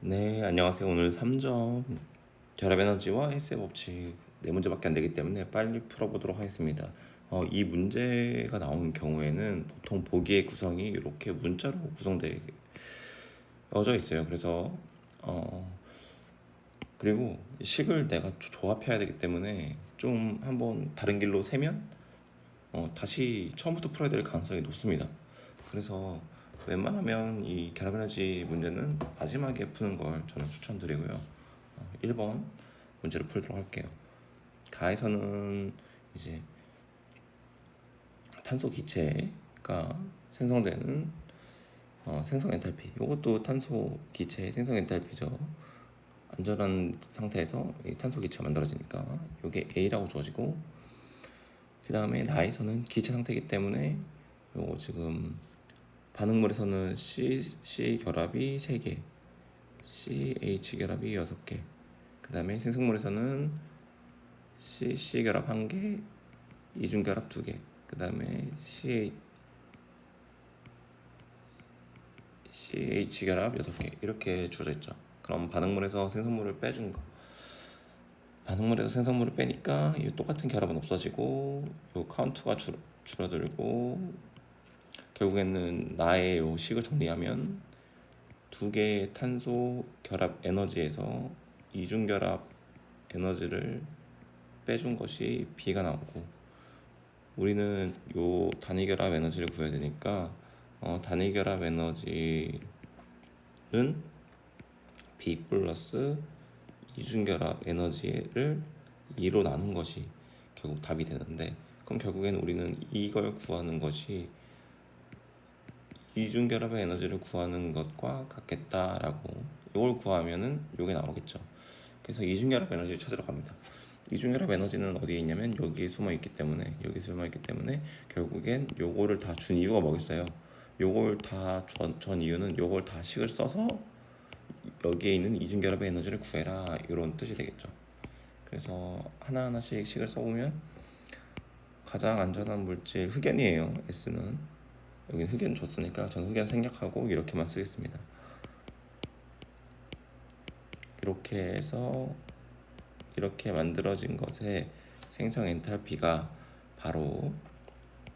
네, 안녕하세요. 오늘 3점 결합에너지와 헬스의 법칙 네 문제밖에 안 되기 때문에 빨리 풀어보도록 하겠습니다. 이 문제가 나온 경우에는 보통 보기의 구성이 이렇게 문자로 구성되어져 있어요. 그래서 그리고 식을 내가 조합해야 되기 때문에 좀 한번 다른 길로 세면 다시 처음부터 풀어야 될 가능성이 높습니다. 그래서 웬만하면 이 결합에너지 문제는 마지막에 푸는 걸 저는 추천드리고요. 1번 문제를 풀도록 할게요. 가에서는 이제 탄소 기체가 생성되는 생성 엔탈피, 이것도 탄소 기체 생성 엔탈피죠. 안전한 상태에서 이 탄소 기체가 만들어지니까 이게 A라고 주어지고, 그 다음에 나에서는 기체 상태이기 때문에 요거 지금 반응물에서는 C 결합이 3개, CH 결합이 6개, 그 다음에 생성물에서는 C 결합 1개, 이중 결합 2개, 그 다음에 CH 결합 6개 이렇게 주어져 있죠. 그럼 반응물에서 생성물을 빼준 거, 반응물에서 생성물을 빼니까 이 똑같은 결합은 없어지고 요 카운트가 줄어들고, 결국에는 나의 요 식을 정리하면 2개의 탄소 결합 에너지에서 이중 결합 에너지를 빼준 것이 B가 나오고, 우리는 요 단위 결합 에너지를 구해야 되니까 단위 결합 에너지는 B 플러스 이중 결합 에너지를 2로 나눈 것이 결국 답이 되는데, 그럼 결국에는 우리는 이걸 구하는 것이 이중 결합의 에너지를 구하는 것과 같겠다라고, 이걸 구하면은 이게 나오겠죠. 그래서 이중 결합 에너지를 찾으러 갑니다. 이중 결합 에너지는 어디에 있냐면 여기에 숨어 있기 때문에, 결국엔 요거를 다 준 이유가 뭐겠어요? 요걸 다 준 이유는 요걸 다 식을 써서 여기에 있는 이중 결합의 에너지를 구해라, 이런 뜻이 되겠죠. 그래서 하나하나씩 식을 써보면 가장 안전한 물질 흑연이에요. S는 여기는 흑연 줬으니까 저는 흑연 생략하고 이렇게만 쓰겠습니다. 이렇게 해서 이렇게 만들어진 것의 생성 엔탈피가 바로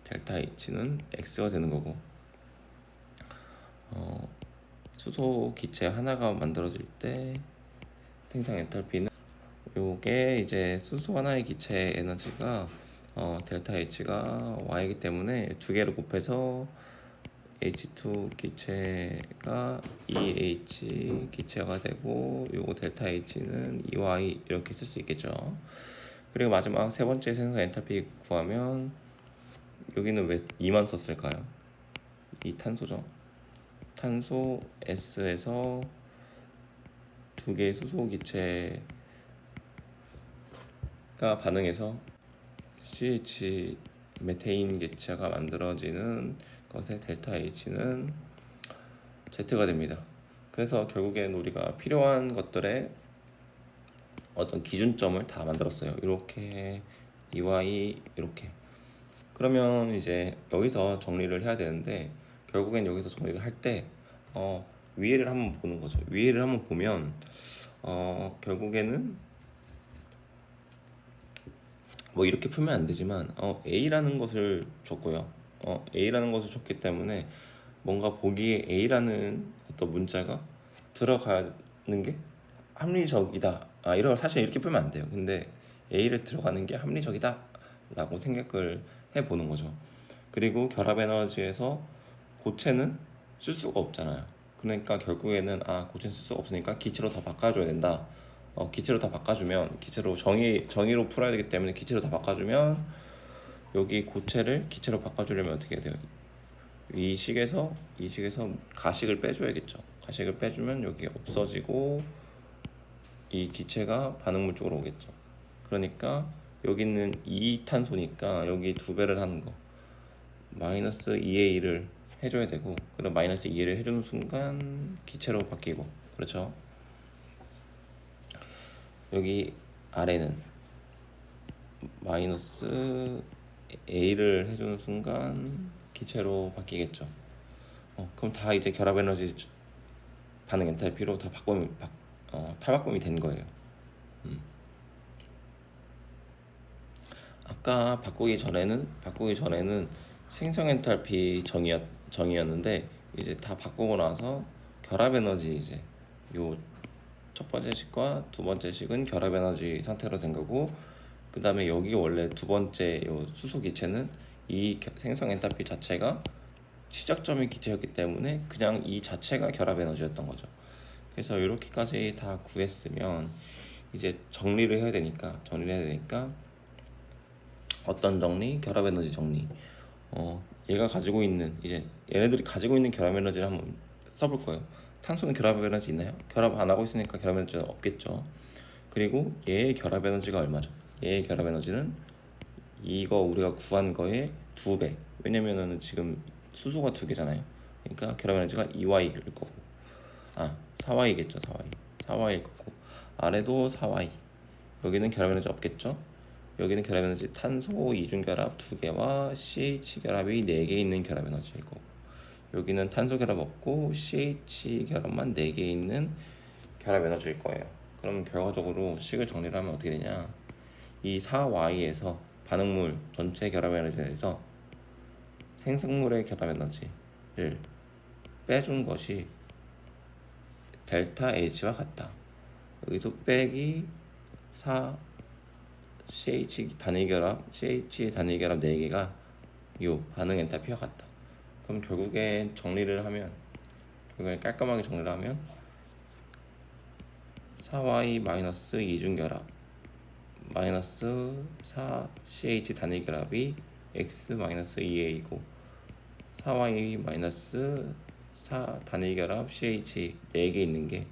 델타 H는 X가 되는 거고, 수소 기체 하나가 만들어질 때 생성 엔탈피는 요게 이제 수소 하나의 기체 에너지가 델타 H가 Y이기 때문에 두 개를 곱해서 H2 기체가 EH 기체가 되고, 요거 델타 H는 EY 이렇게 쓸 수 있겠죠. 그리고 마지막 세 번째 생성 엔탈피 구하면 여기는 왜 2만 썼을까요? 이 탄소죠. 탄소 S에서 두 개의 수소 기체가 반응해서 CH 메테인 기체가 만들어지는 것의 델타 H는 Z가 됩니다. 그래서 결국엔 우리가 필요한 것들의 어떤 기준점을 다 만들었어요. 이렇게 EY 이렇게. 그러면 이제 여기서 정리를 해야 되는데, 결국엔 여기서 정리를 할 때 위에를 한번 보는 거죠. 위에를 한번 보면 결국에는 뭐 이렇게 풀면 안 되지만 A라는 것을 줬고요. A라는 것을 줬기 때문에 뭔가 보기에 A라는 어떤 문자가 들어가는 게 합리적이다. 이런 사실 이렇게 풀면 안 돼요. 근데 A를 들어가는 게 합리적이다 라고 생각을 해보는 거죠. 그리고 결합 에너지에서 고체는 쓸 수가 없잖아요. 그러니까 결국에는 고체는 쓸 수가 없으니까 기체로 다 바꿔줘야 된다. 기체로 다 바꿔주면, 기체로 정의로 풀어야 되기 때문에 기체로 다 바꿔주면, 여기 고체를 기체로 바꿔주려면 어떻게 돼요? 이 식에서 가식을 빼줘야겠죠. 가식을 빼주면 여기 없어지고 이 기체가 반응물 쪽으로 오겠죠. 그러니까 여기는 2탄소니까 여기 2배를 하는 거, 마이너스 2의 1을 해줘야 되고, 그럼 마이너스 2를 해주는 순간 기체로 바뀌고, 그렇죠. 여기 아래는 마이너스 A를 해주는 순간 기체로 바뀌겠죠. 그럼 다 이제 결합 에너지 반응 엔탈피로 다 탈바꿈이 된 거예요. 아까 바꾸기 전에는 생성 엔탈피 정의였는데 이제 다 바꾸고 나서 결합 에너지 이제 요 첫 번째 식과 두 번째 식은 결합 에너지 상태로 된 거고, 그 다음에 여기 원래 두 번째 요 수소 기체는 이 생성 엔탈피 자체가 시작점이 기체였기 때문에 그냥 이 자체가 결합 에너지였던 거죠. 그래서 이렇게까지 다 구했으면 이제 정리를 해야 되니까 어떤 정리? 결합 에너지 정리. 얘가 가지고 있는 이제 얘네들이 가지고 있는 결합 에너지를 한번 써볼 거예요. 탄소는 결합 에너지 있나요? 결합 안 하고 있으니까 결합 에너지는 없겠죠. 그리고 얘의 결합 에너지가 얼마죠? 얘의 결합 에너지는 이거 우리가 구한 거의 2배. 왜냐면은 지금 수소가 2개잖아요. 그러니까 결합 에너지가 2Y일 거고, 4Y겠죠. 4Y일 거고, 아래도 4Y. 여기는 결합 에너지 없겠죠. 여기는 결합 에너지 탄소 이중 결합 2개와 CH 결합이 4개 있는 결합 에너지일 거고, 여기는 탄소 결합 없고 CH 결합만 4개 있는 결합 에너지일 거예요. 그럼 결과적으로 식을 정리를 하면 어떻게 되냐? 이 4Y에서 반응물 전체 결합 에너지에서 생성물의 결합 에너지를 빼준 것이 델타 H와 같다. 여기서 빼기 4 CH 단일 결합 4개가 요 반응 엔탈피와 같다. 그럼 결국에 깔끔하게 정리를 하면 4Y 마이너스 이중결합 마이너스 4CH 단일 결합이 X 마이너스 2A이고, 4Y 마이너스 4 단일 결합 CH 4개 있는 게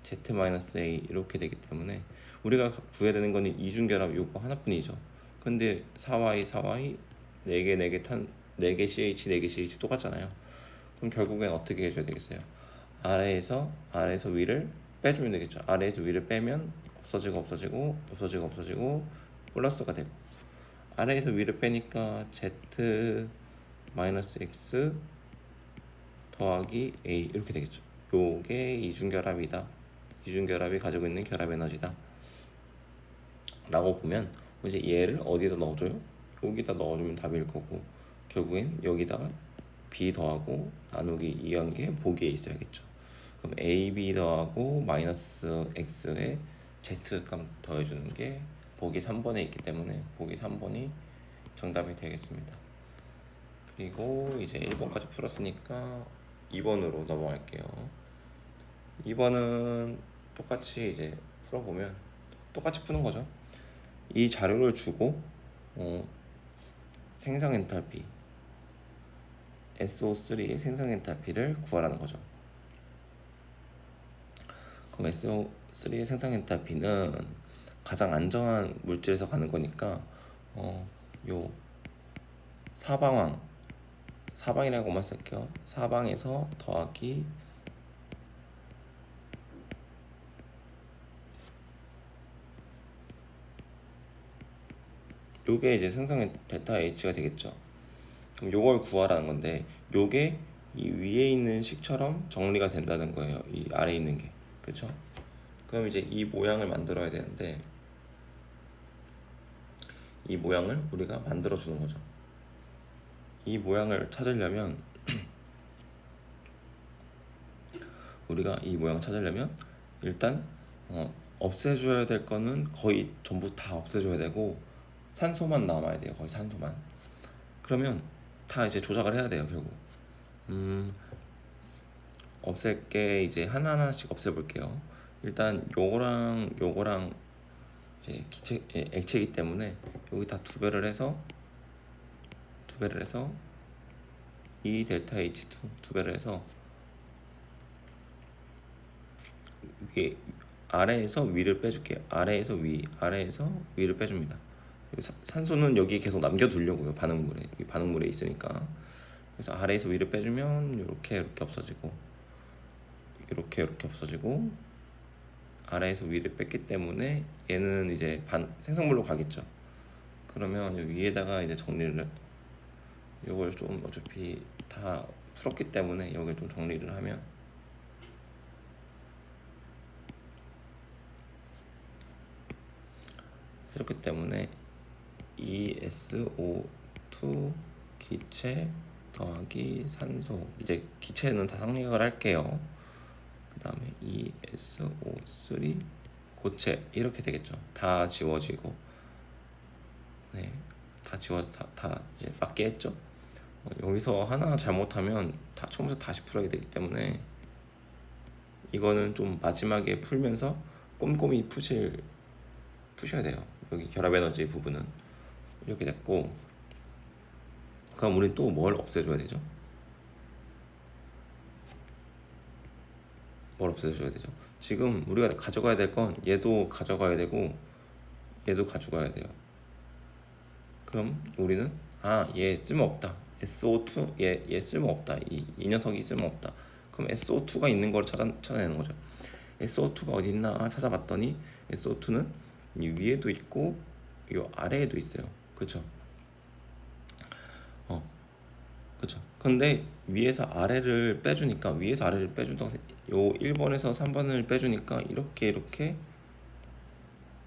Z 마이너스 A 이렇게 되기 때문에 우리가 구해야 되는 거는 이중결합 요거 하나뿐이죠. 근데 4Y 4개 CH 4개 CH 똑같잖아요. 그럼 결국엔 어떻게 해줘야 되겠어요? 아래에서 위를 빼주면 되겠죠. 아래에서 위를 빼면 없어지고 플러스가 되고, 아래에서 위를 빼니까 Z 마이너스 X 더하기 A 이렇게 되겠죠. 요게 이중결합이다. 이중결합이 가지고 있는 결합 에너지다 라고 보면 이제 얘를 어디다 넣어줘요? 여기다 넣어주면 답일 거고, 결국엔 여기다가 B 더하고 나누기 2한 게 보기에 있어야겠죠. 그럼 AB 더하고 마이너스 X에 Z값 더해주는 게 보기 3번에 있기 때문에 보기 3번이 정답이 되겠습니다. 그리고 이제 1번까지 풀었으니까 2번으로 넘어갈게요. 2번은 똑같이 이제 풀어보면 똑같이 푸는 거죠. 이 자료를 주고 생성 엔탈피 SO3의 생성 엔탈피를 구하라는 거죠. 그럼 SO3의 생성 엔탈피는 가장 안정한 물질에서 가는 거니까 요 사방이라고만 쓸게요. 사방에서 더하기 요게 이제 생성의 델타 H가 되겠죠. 그럼 요걸 구하라는 건데 요게 이 위에 있는 식처럼 정리가 된다는 거예요. 이 아래에 있는 게. 그렇죠? 그럼 이제 이 모양을 만들어야 되는데 이 모양을 우리가 만들어 주는 거죠. 이 모양을 찾으려면 일단 없애줘야 될 거는 거의 전부 다 없애줘야 되고 산소만 남아야 돼요. 거의 산소만. 그러면 다 이제 조작을 해야 돼요. 결국 없앨 게 이제 하나하나씩 없애볼게요. 일단 요거랑 이제 액체이기 때문에 여기 다 2배를 해서 이 델타 H2 2배를 해서 아래에서 위를 빼줄게요. 아래에서 위를 빼줍니다. 산소는 여기 계속 남겨두려고요. 반응물에 있으니까. 그래서 아래에서 위를 빼주면 이렇게 없어지고 이렇게 없어지고, 아래에서 위를 뺐기 때문에 얘는 이제 생성물로 가겠죠. 그러면 위에다가 이제 정리를, 이걸 좀 어차피 다 풀었기 때문에 여기를 좀 정리를 하면 해줬기 때문에 ESO2 기체 더하기 산소, 이제 기체는 다 상lig을 할게요. 그 다음에 ESO3 고체 이렇게 되겠죠. 다 지워지고, 네, 다 지워서 다 이제 맞게 했죠. 여기서 하나 잘못하면 다 처음부터 다시 풀어야 되기 때문에 이거는 좀 마지막에 풀면서 꼼꼼히 푸셔야 돼요. 여기 결합 에너지 부분은 이렇게 됐고, 그럼 우린 또 뭘 없애줘야 되죠? 뭘 없애줘야 되죠? 지금 우리가 가져가야 될 건 얘도 가져가야 되고 얘도 가져가야 돼요. 그럼 우리는 얘 쓸모없다. SO2 얘 쓸모없다. 이 녀석이 쓸모없다. 그럼 SO2가 있는 걸 찾아내는 거죠. SO2가 어디 있나 찾아봤더니 SO2는 이 위에도 있고 이 아래에도 있어요. 그렇죠? 그렇죠. 근데 위에서 아래를 빼주니까 요 1번에서 3번을 빼주니까 이렇게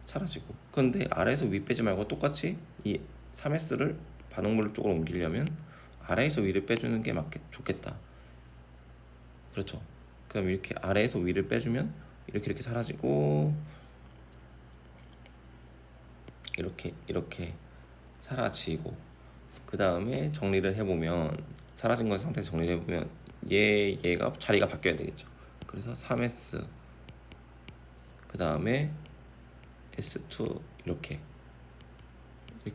사라지고, 근데 아래에서 위 빼지 말고 똑같이 이 3S를 반응물 쪽으로 옮기려면 아래에서 위를 빼주는 게 좋겠다. 그렇죠. 그럼 이렇게 아래에서 위를 빼주면 이렇게 사라지고 이렇게 사라지고, 그 다음에 정리를 해보면 사라진 건 상태에서 정리를 해보면 얘가 자리가 바뀌어야 되겠죠. 그래서 3S 그 다음에 S2 이렇게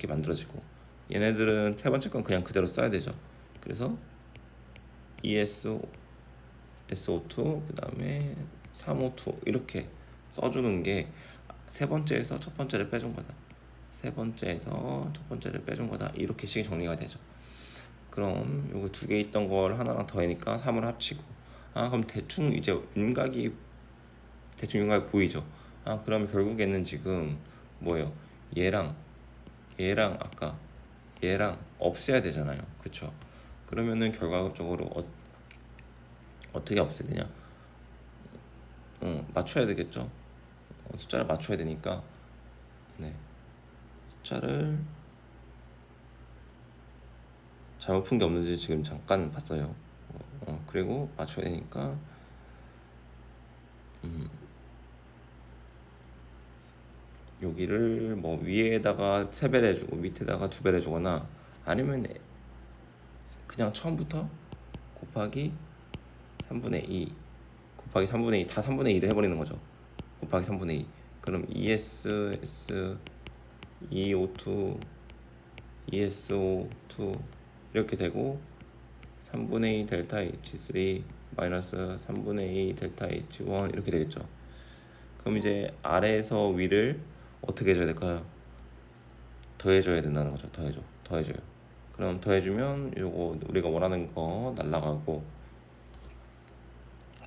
만들어지고, 얘네들은 세 번째 건 그냥 그대로 써야 되죠. 그래서 SO2 그 다음에 3O2 이렇게 써주는 게 세 번째에서 첫 번째를 빼준 거다. 세 번째에서 첫 번째를 빼준 거다. 이렇게 식이 정리가 되죠. 그럼 요거 두 개 있던 걸 하나랑 더하니까 3을 합치고, 그럼 대충 이제 윤곽이 보이죠. 그럼 결국에는 지금 뭐예요? 얘랑 아까 얘랑 없애야 되잖아요. 그쵸? 그러면은 결과적으로 어떻게 없애야 되냐? 맞춰야 되겠죠. 숫자를 맞춰야 되니까, 네, 숫자를 잘못 푼 게 없는지 지금 잠깐 봤어요. 그리고 맞춰야 되니까 여기를 뭐 위에다가 3배를 해주고 밑에다가 2배를 해주거나, 아니면 그냥 처음부터 곱하기 3분의 2 곱하기 3분의 2 다 3분의 2를 해버리는 거죠. 곱하기 3분의 2. 그럼 ES, EO2, ESO2 이렇게 되고, 3분의 2 델타 H3 마이너스 3분의 2 델타 H1 이렇게 되겠죠. 그럼 이제 아래에서 위를 어떻게 해줘야 될까요? 더해줘야 된다는 거죠. 더해줘요. 그럼 더해주면 요거 우리가 원하는 거 날라가고,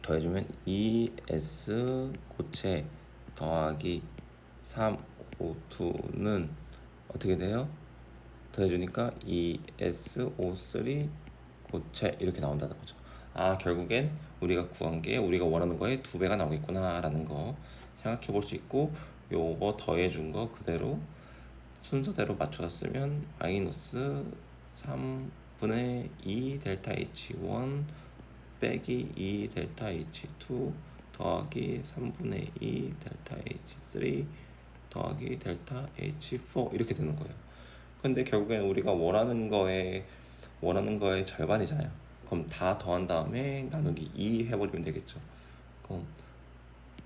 더해주면 ES 고체 더하기 3O2는 어떻게 돼요? 더해주니까 ESO3 고체 이렇게 나온다는 거죠. 결국엔 우리가 구한 게 우리가 원하는 거에 2배가 나오겠구나 라는 거 생각해 볼 수 있고, 요거 더해준 거 그대로 순서대로 맞춰서 쓰면 마이너스 3분의 2 델타 H1 빼기 2 델타 H2 더하기 3분의 2 델타 H3 더하기 델타 H4 이렇게 되는 거예요. 근데 결국엔 우리가 원하는 거의 절반이잖아요. 그럼 다 더한 다음에 나누기 2 해버리면 되겠죠. 그럼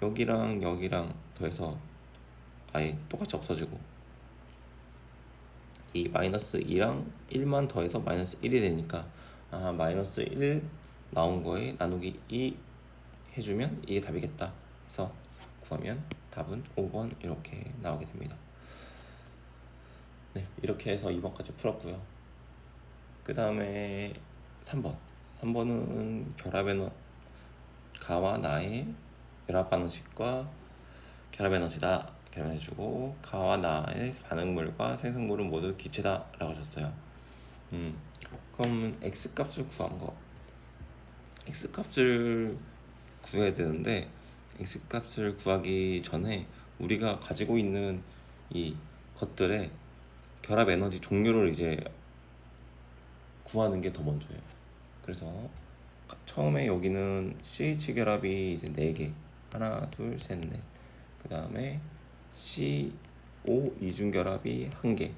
여기랑 더해서 아예 똑같이 없어지고, 이 마이너스 2랑 1만 더해서 마이너스 1이 되니까 마이너스 1 나온 거에 나누기 2 해주면 이게 답이겠다 해서 구하면 답은 5번 이렇게 나오게 됩니다. 네, 이렇게 해서 2번까지 풀었고요. 그 다음에 3번은 가와 나의 결합 방식과 결합 에너지다 결합해주고, 가와 나의 반응물과 생성물은 모두 기체다 라고 하셨어요. 그럼 X값을 구한 거, X값을 구해야 되는데, X값을 구하기 전에 우리가 가지고 있는 이 것들의 결합 에너지 종류를 이제 구하는 게 더 먼저예요. 그래서 처음에 여기는 CH 결합이 이제 4개, 하나, 둘, 셋, 넷. 그 다음에 CO 이중 결합이 1개.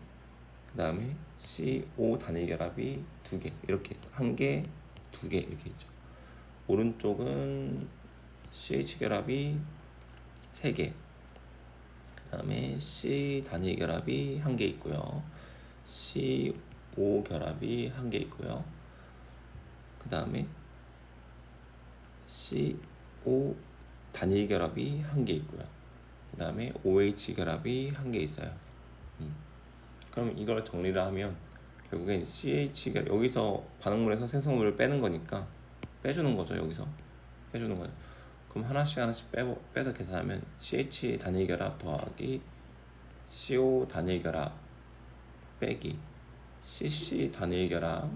그 다음에 CO 단일 결합이 2개. 이렇게 1개, 2개 이렇게 있죠. 오른쪽은 CH 결합이 3개. 그 다음에 C 단일 결합이 1개 있고요. CO 결합이 1개 있고요. 그 다음에 CO 단일 결합이 1개 있고요. 그 다음에 OH 결합이 1개 있어요. 그럼 이걸 정리를 하면 결국엔 CH 결합, 여기서 반응물에서 생성물을 빼는 거니까 빼주는 거죠. 여기서 빼주는 거예요. 그럼 하나씩 빼서 계산하면 CH 단일 결합 더하기 CO 단일 결합 빼기 CC 단일 결합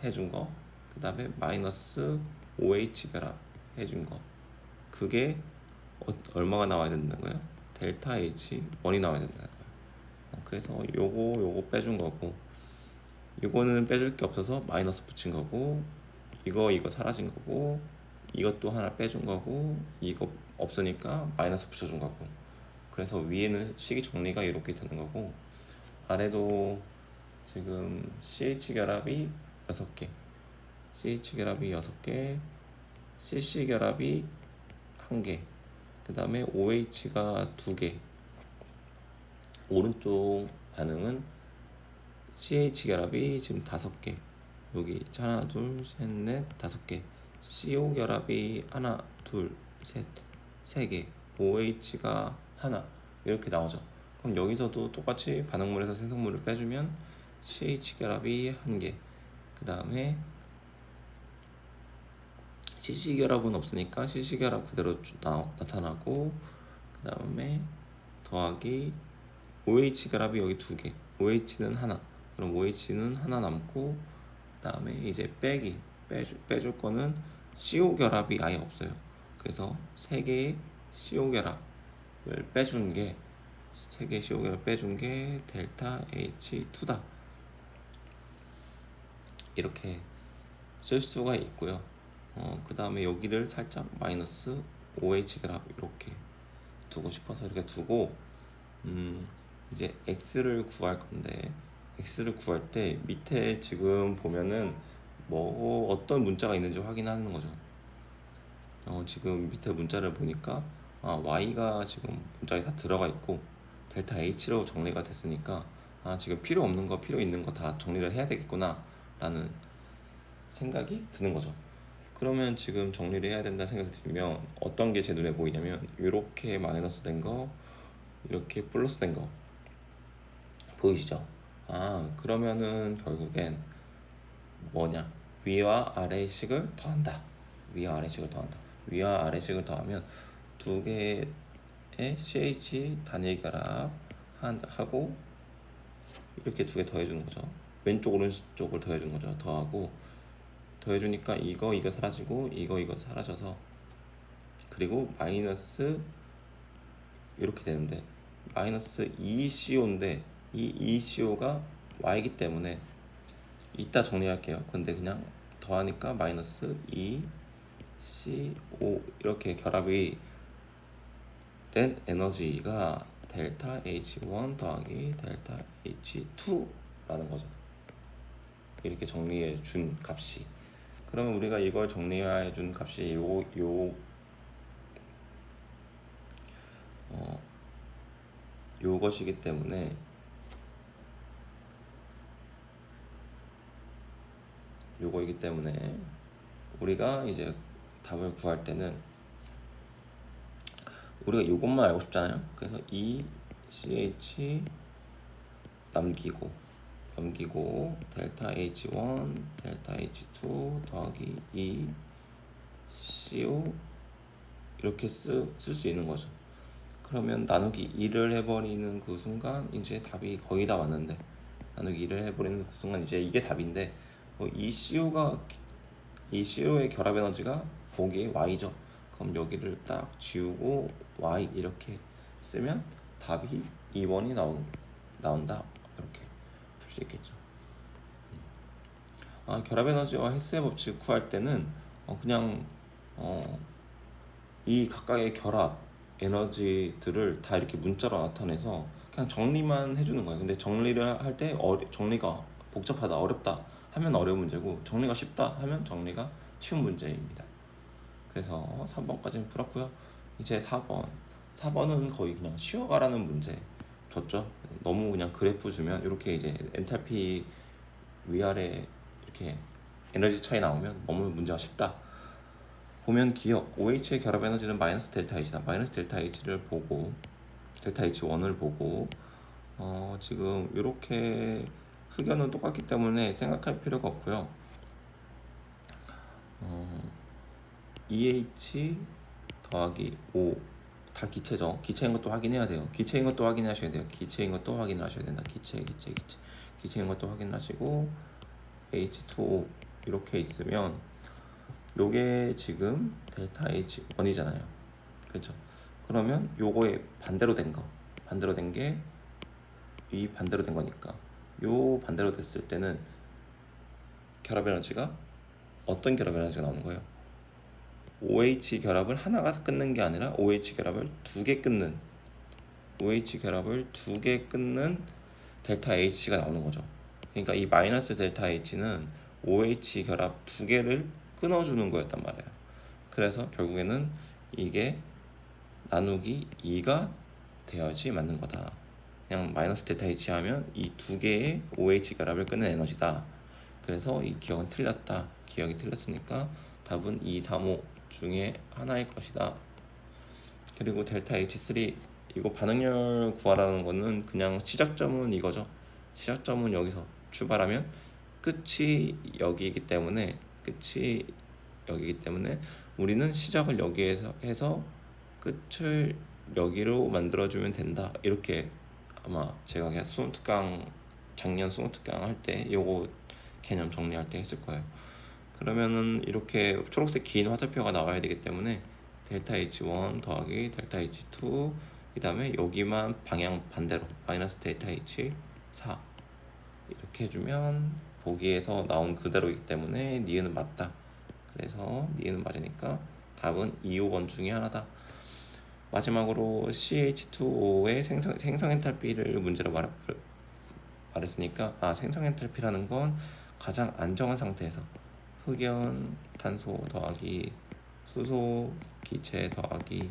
해준 거, 그 다음에 마이너스 OH 결합 해준 거, 그게 얼마가 나와야 된다는 거예요? 델타 H1이 나와야 된다는 거예요. 그래서 요거 빼준 거고, 이거는 빼줄 게 없어서 마이너스 붙인 거고, 이거 사라진 거고, 이것도 하나 빼준 거고, 이거 없으니까 마이너스 붙여준 거고. 그래서 위에는 식이 정리가 이렇게 되는 거고, 아래도 지금 CH 결합이 6개, CH 결합이 6개, CC 결합이 1개, 그 다음에 OH가 2개. 오른쪽 반응은 CH 결합이 지금 5개, 여기 하나, 둘, 셋, 넷, 5개, CO 결합이 하나, 둘, 셋, 3개, OH가 하나, 이렇게 나오죠. 그럼 여기서도 똑같이 반응물에서 생성물을 빼주면 CH 결합이 1개, 그 다음에 CC 결합은 없으니까 CC 결합 그대로 나타나고, 그 다음에 더하기 OH 결합이 여기 2개, OH는 하나, 그럼 OH는 하나 남고, 그 다음에 이제 빼줄 거는 CO 결합이 아예 없어요. 그래서 3개의 CO 결합을 빼준 게, 3개의 CO 결합 빼준 게 델타 H2다. 이렇게 쓸 수가 있고요. 그 다음에 여기를 살짝 마이너스 OH 결합 이렇게 두고 싶어서 이렇게 두고, 이제 X를 구할 건데, X를 구할 때 밑에 지금 보면은 뭐 어떤 문자가 있는지 확인하는 거죠. 지금 밑에 문자를 보니까 Y가 지금 문자에 다 들어가 있고 델타 H로 정리가 됐으니까 지금 필요 없는 거 필요 있는 거 다 정리를 해야 되겠구나 라는 생각이 드는 거죠. 그러면 지금 정리를 해야 된다는 생각이 들면 어떤 게 제 눈에 보이냐면, 이렇게 마이너스 된 거, 이렇게 플러스 된 거 보이시죠? 그러면은 결국엔 뭐냐, 위와 아래식을 더한다. 위와 아래식을 더한다. 위와 아래식을 더하면 2개의 CH 단일 결합 하고, 이렇게 2개 더해주는 거죠. 왼쪽 오른쪽을 더해주는 거죠. 더해주니까 이거 사라지고 이거 사라져서, 그리고 마이너스 이렇게 되는데, 마이너스 2CO인데 이 2CO가 Y이기 때문에 이따 정리할게요. 근데 그냥 더하니까 마이너스 2CO 이렇게 결합이 된 에너지가 델타 H1 더하기 델타 H2라는 거죠. 이렇게 정리해 준 값이. 그러면 우리가 이걸 정리해 준 값이 요것이기 때문에, 요거이기 때문에 우리가 이제 답을 구할 때는 우리가 요것만 알고 싶잖아요. 그래서 CH 남기고 델타 H1 델타 H2 더하기 CO 이렇게 쓸 수 있는 거죠. 그러면 나누기 2를 해버리는 그 순간 이제 답이 거의 다 왔는데, 나누기 2를 해버리는 그 순간 이제 이게 답인데, 이 CO의 결합 에너지가 보기에 Y죠. 그럼 여기를 딱 지우고 Y 이렇게 쓰면 답이 2번이 나온다. 이렇게 풀 수 있겠죠. 결합 에너지와 헬스의 법칙 구할 때는 그냥 이 각각의 결합 에너지들을 다 이렇게 문자로 나타내서 그냥 정리만 해주는 거예요. 근데 정리를 할 때 정리가 복잡하다, 어렵다 하면 어려운 문제고, 정리가 쉽다 하면 정리가 쉬운 문제입니다. 그래서 3번까지는 풀었고요. 이제 4번은 거의 그냥 쉬어가라는 문제 줬죠. 너무 그냥 그래프 주면 이렇게 이제 엔탈피 위아래 이렇게 에너지 차이 나오면 너무 문제가 쉽다. 보면 기억 OH의 결합 에너지는 마이너스 델타 H다. 마이너스 델타 H를 보고 델타 H1을 보고 지금 이렇게 흑연은 똑같기 때문에 생각할 필요가 없고요. EH 더하기 O 다 기체죠. 기체인 것도 확인해야 돼요. 기체인 것도 확인하셔야 돼요. 기체인 것도 확인하셔야 된다. 기체인 것도 확인하시고 H2O 이렇게 있으면 요게 지금 델타 H1이잖아요. 그렇죠? 그러면 요거의 반대로 된 게 이 반대로 된 거니까 요 반대로 됐을 때는 결합 에너지가 어떤 결합 에너지가 나오는 거예요? OH 결합을 하나가 끊는 게 아니라 OH 결합을 두 개 끊는 델타 H가 나오는 거죠. 그러니까 이 마이너스 델타 H는 OH 결합 두 개를 끊어주는 거였단 말이에요. 그래서 결국에는 이게 나누기 2가 되어야지 맞는 거다. 그냥 마이너스 델타 H 하면 이 두 개의 OH 결합을 끊는 에너지다. 그래서 이 기억은 틀렸다. 기억이 틀렸으니까 답은 2, 3, 5 중에 하나일 것이다. 그리고 델타 H3 이거 반응열 구하라는 거는 그냥 시작점은 이거죠. 시작점은 여기서 출발하면 끝이 여기이기 때문에 우리는 시작을 여기에서 해서 끝을 여기로 만들어주면 된다. 이렇게 아마 제가 그냥 작년 수능 특강 할 때 요거 개념 정리할 때 했을 거예요. 그러면은 이렇게 초록색 긴 화살표가 나와야 되기 때문에 델타 H1 더하기 델타 H2 그 다음에 여기만 방향 반대로 마이너스 델타 H4 이렇게 해주면 보기에서 나온 그대로이기 때문에 니은은 맞다. 그래서 니은은 맞으니까 답은 2, 5번 중에 하나다. 마지막으로 CH2O의 생성 엔탈피를 문제로 말했으니까 생성 엔탈피라는 건 가장 안정한 상태에서 흑연, 탄소 더하기 수소, 기체 더하기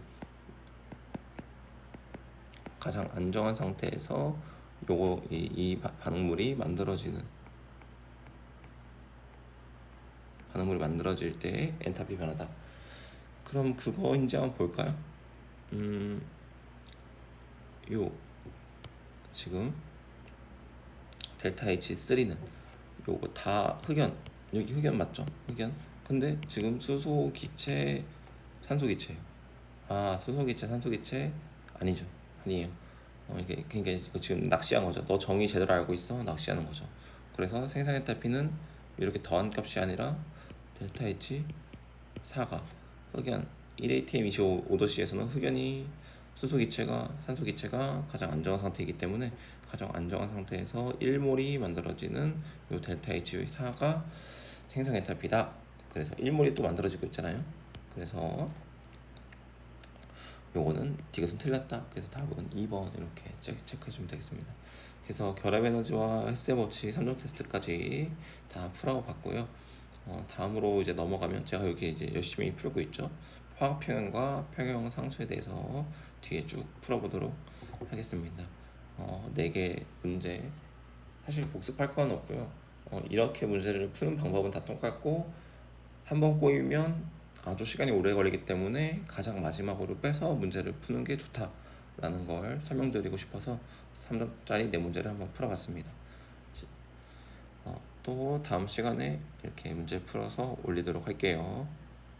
가장 안정한 상태에서 이 반응물이 만들어질 때 엔탈피 변화다. 그럼 그거 이제 한번 볼까요? 지금 델타 H3는 요거 다 여기 흑연 맞죠? 흑연. 근데 지금 수소 기체, 산소 기체예요. 수소 기체, 산소 기체 아니에요. 이게 그러니까 이거 지금 낚시한 거죠. 너 정의 제대로 알고 있어? 낚시하는 거죠. 그래서 생성 엔탈피는 이렇게 더한 값이 아니라 델타 H4가 흑연 1atm 25도씨에서는 흑연이 수소 기체가 산소 기체가 가장 안정한 상태이기 때문에 가장 안정한 상태에서 1몰이 만들어지는 요 델타 H4가 생성 엔탈피다. 그래서 1몰이 또 만들어지고 있잖아요. 그래서 요거는 디귿은 틀렸다. 그래서 답은 2번 이렇게 체크해 주면 되겠습니다. 그래서 결합 에너지와 헬스의 법칙 3종 테스트까지 다 풀어 봤고요. 다음으로 이제 넘어가면 제가 여기 이제 열심히 풀고 있죠. 화학 평형과 평형 상수에 대해서 뒤에 쭉 풀어보도록 하겠습니다. 4개 문제 사실 복습할 건 없고요. 이렇게 문제를 푸는 방법은 다 똑같고 한번 꼬이면 아주 시간이 오래 걸리기 때문에 가장 마지막으로 빼서 문제를 푸는 게 좋다라는 걸 설명드리고 싶어서 3점짜리 4문제를 한번 풀어봤습니다. 또 다음 시간에 이렇게 문제 풀어서 올리도록 할게요.